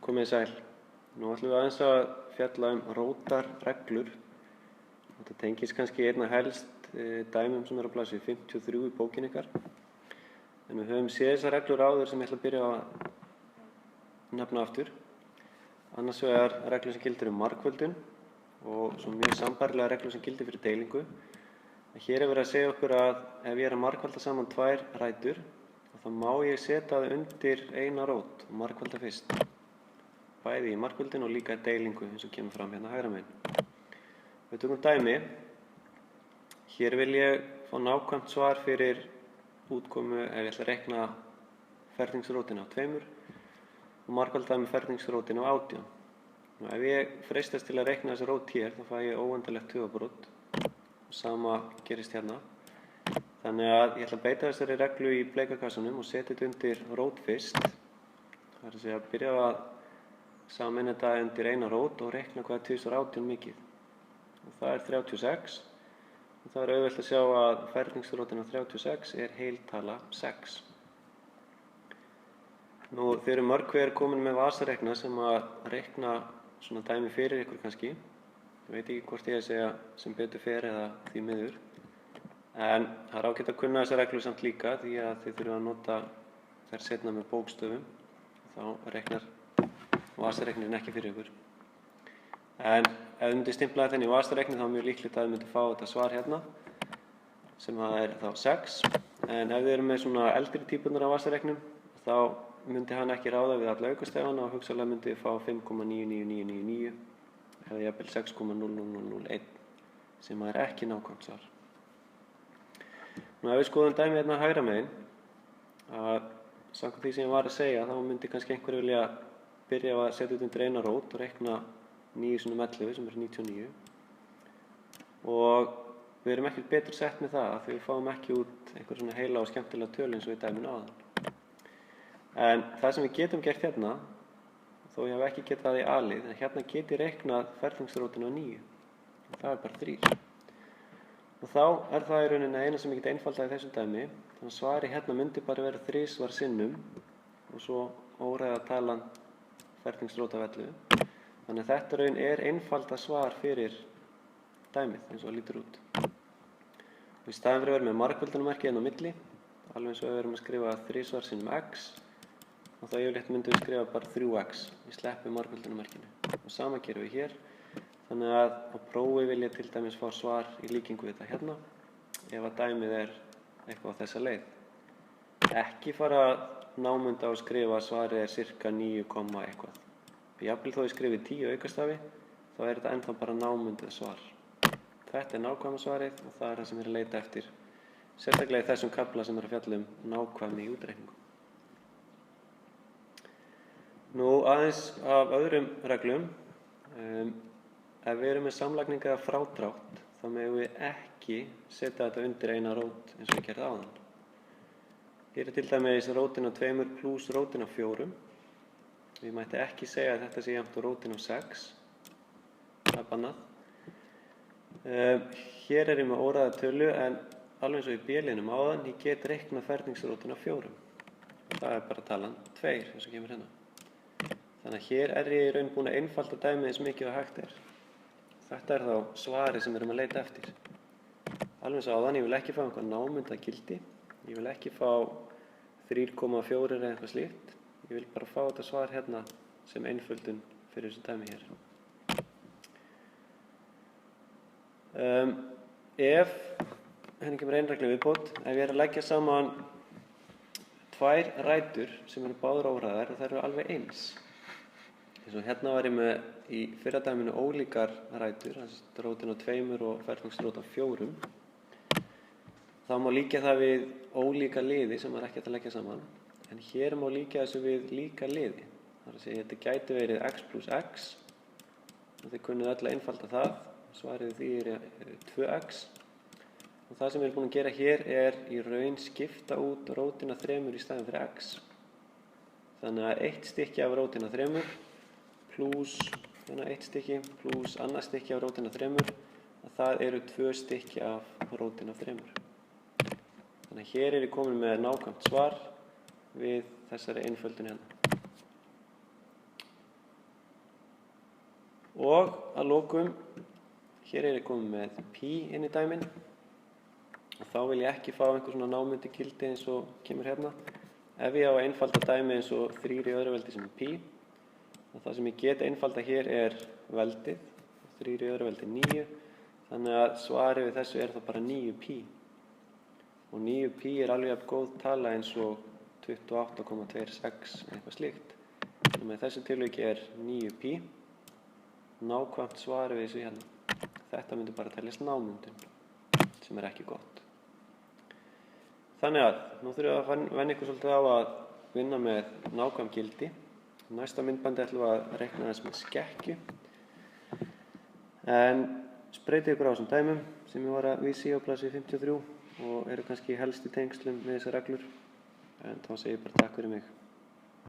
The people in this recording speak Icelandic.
Komið sæl. Nú ætlum við aðeins að fjalla rótarreglur. Þetta tengist kannski einna helst dæmum sem eru á blaðsíðu 53 í bókinni ykkar. En við höfum séð þessar reglur áður sem ég ætla að byrja að nefna aftur. Annars vegar reglur sem gildir margföldun og svo mjög sambærilega reglur sem gildir fyrir deilingu. Hér er verið að segja okkur að ef ég er að margfalda saman tvær rætur, þá má ég setja það undir eina rót og margfalda fyrst. Bæði í margföldun og líka deilingu eins og kemur fram hérna hægra megin. Við tökum dæmi. Hér vil ég fá nákvæmt svar fyrir útkomu ef ég ætla að reikna ferningsrótina á 2 og margfalda með ferningsrótina á 18. Ef ég freistast til að reikna þessi rót hér, þá fæ ég óendanlegt tugabrot. Sama gerist hérna. Þannig að ég ætla að beita þessari reglu í bleikakassanum og setja þetta undir rót fyrst. Það er að segja að byrja að sameina þetta undir eina rót og reikna hvað 2018 mikið. Og það er 36. Og það er auðvelt að sjá að ferningsrótin á 36 er heiltala 6. Nú, þeir eru mörg hver komin með vasareikna sem að reikna svona dæmi fyrir ykkur kannski. Ég veit ekki hvort ég að segja sem betur fer eða því miður. En það er ágætt að kunna þessa reglu samt líka því að þið þurfum að nota þær seinna með bókstöfum. Þá reiknar vasareiknirinn ekki fyrir ykkur. En ef þið myndið stimplaði þenni í vasareikni þá er mjög líklegt að þið myndið fá þetta svar hérna sem það er þá 6. En ef þið eru með svona eldri típunar af vasareiknum þá myndi hann ekki ráða við alla aukastefana og hugsanlega myndið fá 5,99999 eða jafnvel 6,00001 sem er ekki nákvæmt svar. Nú ef við skoðum dæmi hérna hægra megin að samkvæmt því sem ég var að segja þá myndi kannski einhver vilja byrja að setja þetta undir eina rót og reikna 9×11 sem er 99 og við erum ekkert betur sett með það af því við fáum ekki út einhver svona heila og skemmtilega tölu eins og í dæminu áðan. En það sem við getum gert hérna, þó ég hef ekki getað það í A-lið, en hérna get ég reiknað ferningsrótinu á 9 og það er bara 3. Og þá er það í rauninni eina sem ég get einfaldað í þessu dæmi, þannig að svari hérna myndi bara vera 3 sinnum og svo óræða talan ferningsrót af 11. Þannig að þetta raun er einfalda svar fyrir dæmið eins og það lítur út. Og í staðinn fyrir að vera með margföldunarmerki hérna á milli, alveg eins og ef við erum að skrifa 3 sinnum x, og þá yfirleitt myndum við skrifa bara 3x. Við sleppum margföldunarmerkinu. Og sama gerum við hér. Þannig að á prófi vil ég til dæmis fá svar í líkingu við þetta hérna, ef að dæmið er eitthvað á þessa leið. Ekki fara námunda á að skrifa að svarið er cirka 9, eitthvað. Jafnvel þó ég skrifi 10 aukastafi, þá er þetta ennþá bara námundið svar. Þetta er nákvæma svarið og það er það sem ég er að leita eftir. Sérstaklega í þessum kafla sem er að fjalla nákvæmni í útreikningu. Nú aðeins af öðrum reglum. Ef við erum með samlagningu eða frádrátt, þá megum við ekki setja þetta undir eina rót eins og við gerðum áðan. Hér er til dæmis rótin á 2 pluss rótin á 4. Við mætti ekki segja að þetta sé jafnt á rótin á 6. Það er bannað. Hér er ég með óræða tölu en alveg eins og í B-liðnum áðan, ég get reiknað ferningsrótin á 4. Það er bara talan 2 eins og kemur hérna. Þannig að hér er ég í raun búin að einfalda dæmið eins mikið og hægt er. Þetta er þá svarið sem við erum að leita eftir. Alveg eins og áðan, ég vil ekki fá einhvað námunda gildi. Ég vil ekki fá 3,4 eða eitthvað slíkt. Ég vil bara fá þetta svar hérna sem einföldun fyrir þessu dæmi hér. Ef, henni kemur ein regla viðbót, ef ég er að leggja saman 2 rætur sem eru báðar óræðar og þær eru alveg eins. Eins og hérna var ég með í fyrra dæminu ólíkar rætur, rótin á 2 og ferningsrót á 4. Þá má líkja það við ólíka liði sem er ekki hægt að leggja saman. En hér má líkja þessu við líka liði. Það er að segja að þetta gæti verið x plus x. Og þið kunnið öll að einfalda það. Svarið því er 2x. Og það sem við erum búin að gera hér er í raun skipta út rótina 3 í staðinn fyrir x. Þannig að 1 stykki af rótina 3 pluss 1 stykki pluss annað stykki af rótina 3. Það eru 2 stykki af rótina 3. Þannig að hér er ég komin með nákvæmt svar við þessari einföldun hérna. Og að lokum, hér er ég komið með pi inn í dæmin og þá vil ég ekki fá einhver svona námundi gildi eins og kemur hérna. Ef ég á að einfalda dæmi eins og 3 í öðru veldi sem er pi, og það sem ég get einfalda hér er veldið, 3 í öðru veldi 9, þannig að svarið við þessu er þá bara 9 pi. Og 9 pi er alveg jafn góð tala eins og 28,26 eitthvað slíkt. Og með þessu tilviki er 9 pi nákvæmt svarið við þessu hérna. Þetta myndi bara teljast námyndun, sem er ekki gott. Þannig að nú þurfum við að venja ykkur svolítið á að vinna með nákvæm gildi. Næsta myndbandi ætlum við að reikna þess með skekkju. En spreytið ykkur á þessum dæmum sem ég var að vísa í á blaðsíðu 53 og eru kannski helst í tengslum við þessar reglur. En þá segi ég bara takk fyrir mig.